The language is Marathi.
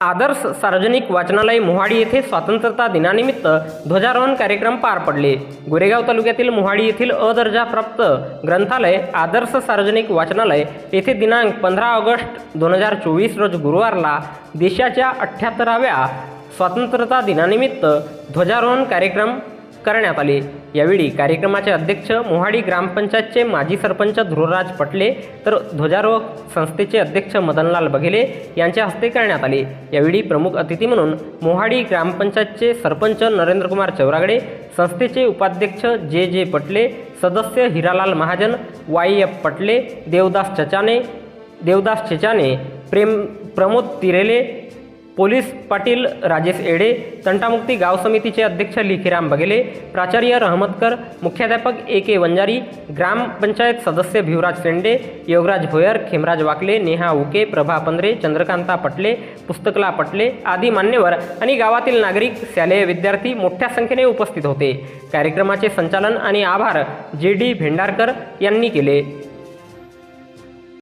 आदर्श सार्वजनिक वाचनालय मोहाडी येथे स्वातंत्र्यता दिनानिमित्त ध्वजारोहण कार्यक्रम पार पडले। गोरेगाव तालुक्यातील मोहाडी येथील अ दर्जा प्राप्त ग्रंथालय आदर्श सार्वजनिक वाचनालय येथे दिनांक 15 ऑगस्ट 2024 रोज गुरुवारला देशाच्या 78व्या स्वातंत्र्यता दिनानिमित्त ध्वजारोहण कार्यक्रम करण्यात आले। यावेळी कार्यक्रमाचे अध्यक्ष मोहाडी ग्रामपंचायतचे माजी सरपंच ध्रुवराज पटले तर ध्वजारोहक संस्थेचे अध्यक्ष मदनलाल बघेले यांच्या हस्ते करण्यात आले। यावेळी प्रमुख अतिथी म्हणून मोहाडी ग्रामपंचायतचे सरपंच नरेंद्रकुमार चौरागडे, संस्थेचे उपाध्यक्ष जे पटले, सदस्य हिरालाल महाजन, YF पटले, देवदास चेचाने, प्रमोद तिरेले, पोलीस पाटील राजेश एडे, तंटामुक्ती गाव समितीचे अध्यक्ष लिखीराम बघेले, प्राचार्य रहमतकर, मुख्याध्यापक AK वंजारी, ग्रामपंचायत सदस्य भिवराज सेंडे, योगराज भोयर, खेमराज वाकले, नेहा उके, प्रभा पंधरे, चंद्रकांता पटले, पुस्तकला पटले आदी मान्यवर आणि गावातील नागरिक, शालेय विद्यार्थी मोठ्या संख्येने उपस्थित होते। कार्यक्रमाचे संचालन आणि आभार JD भेंडारकर यांनी केले।